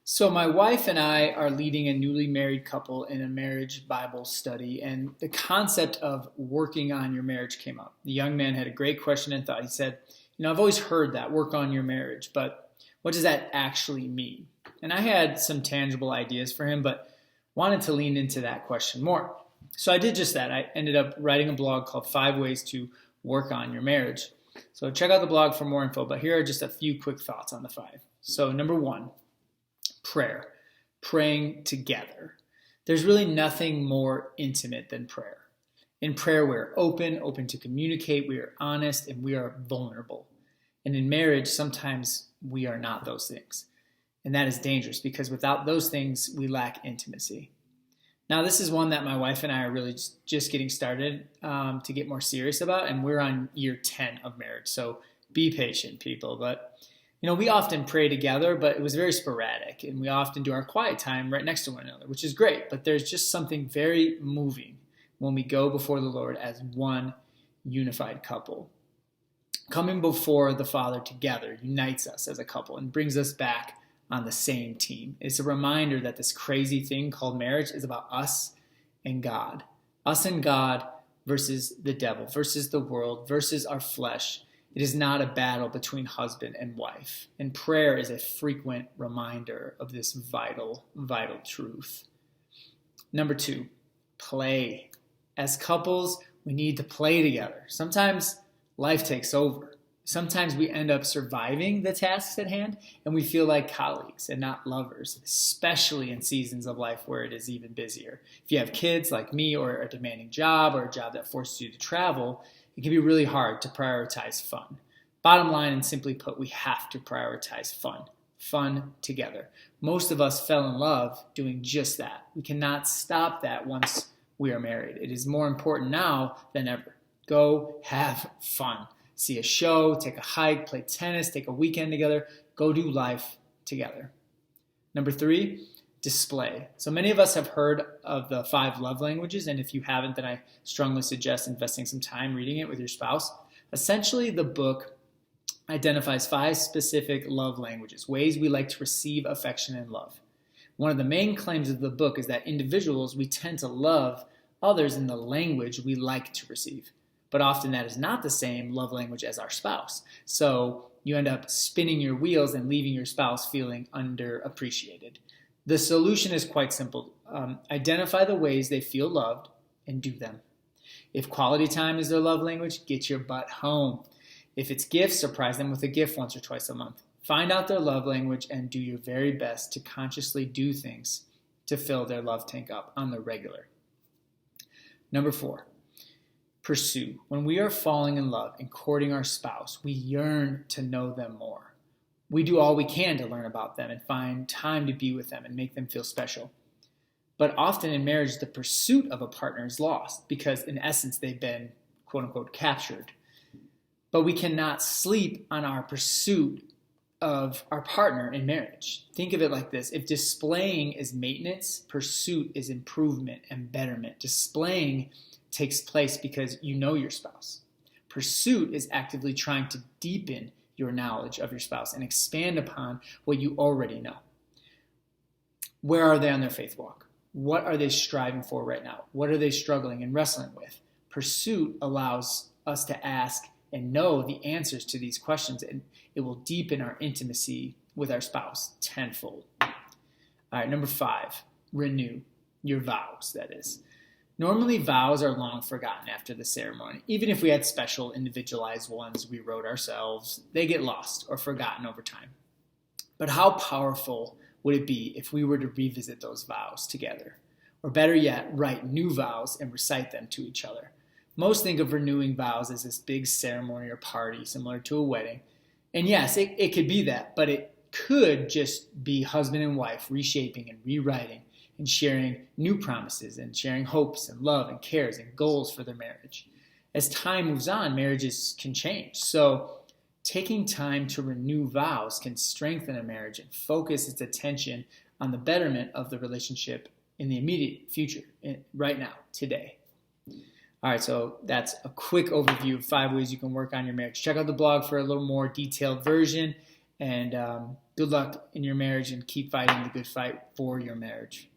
So, my wife and I are leading a newly married couple in a marriage Bible study, and the concept of working on your marriage came up. The young man had a great question and thought. He said, I've always heard that, work on your marriage, but what does that actually mean? And I had some tangible ideas for him, but wanted to lean into that question more. So, I did just that. I ended up writing a blog called 5 Ways to Work on Your Marriage. So, check out the blog for more info, but here are just a few quick thoughts on the 5. So, number 1. Prayer, praying together. There's really nothing more intimate than prayer. In prayer, we're open to communicate, we are honest, and we are vulnerable. And in marriage, sometimes we are not those things. And that is dangerous because without those things, we lack intimacy. Now, this is one that my wife and I are really just getting started to get more serious about, and we're on year 10 of marriage. So be patient, people. But we often pray together, but it was very sporadic, and we often do our quiet time right next to one another, which is great, but there's just something very moving when we go before the Lord as one unified couple. Coming before the Father together unites us as a couple and brings us back on the same team. It's a reminder that this crazy thing called marriage is about us and God. Us and God versus the devil, versus the world, versus our flesh. It is not a battle between husband and wife. And prayer is a frequent reminder of this vital, vital truth. Number 2, play. As couples, we need to play together. Sometimes life takes over. Sometimes we end up surviving the tasks at hand, and we feel like colleagues and not lovers, especially in seasons of life where it is even busier. If you have kids like me, or a demanding job, or a job that forces you to travel, it can be really hard to prioritize fun. Bottom line, and simply put, we have to prioritize fun together. Most of us fell in love doing just that. We cannot stop that once we are married. It is more important now than ever. Go have fun. See a show, take a hike, play tennis, take a weekend together. Go do life together. Number 3, display. So many of us have heard of the 5 love languages, and if you haven't, then I strongly suggest investing some time reading it with your spouse. Essentially, the book identifies 5 specific love languages, ways we like to receive affection and love. One of the main claims of the book is that individuals, we tend to love others in the language we like to receive. But often that is not the same love language as our spouse. So you end up spinning your wheels and leaving your spouse feeling underappreciated. The solution is quite simple. Identify the ways they feel loved and do them. If quality time is their love language, get your butt home. If it's gifts, surprise them with a gift once or twice a month. Find out their love language and do your very best to consciously do things to fill their love tank up on the regular. Number 4, pursue. When we are falling in love and courting our spouse, we yearn to know them more. We do all we can to learn about them and find time to be with them and make them feel special. But often in marriage, the pursuit of a partner is lost because in essence, they've been quote unquote captured. But we cannot sleep on our pursuit of our partner in marriage. Think of it like this. If displaying is maintenance, pursuit is improvement and betterment. Displaying takes place because you know your spouse. Pursuit is actively trying to deepen your knowledge of your spouse and expand upon what you already know. Where are they on their faith walk? What are they striving for right now? What are they struggling and wrestling with? Pursuit allows us to ask and know the answers to these questions, and it will deepen our intimacy with our spouse tenfold. All right, number 5, renew your vows, that is. Normally, vows are long forgotten after the ceremony. Even if we had special individualized ones we wrote ourselves, they get lost or forgotten over time. But how powerful would it be if we were to revisit those vows together? Or better yet, write new vows and recite them to each other. Most think of renewing vows as this big ceremony or party similar to a wedding. And yes, it could be that, but it could just be husband and wife reshaping and rewriting and sharing new promises and sharing hopes and love and cares and goals for their marriage. As time moves on, marriages can change. So taking time to renew vows can strengthen a marriage and focus its attention on the betterment of the relationship in the immediate future, right now, today. All right, so that's a quick overview of 5 ways you can work on your marriage. Check out the blog for a little more detailed version. And good luck in your marriage, and keep fighting the good fight for your marriage.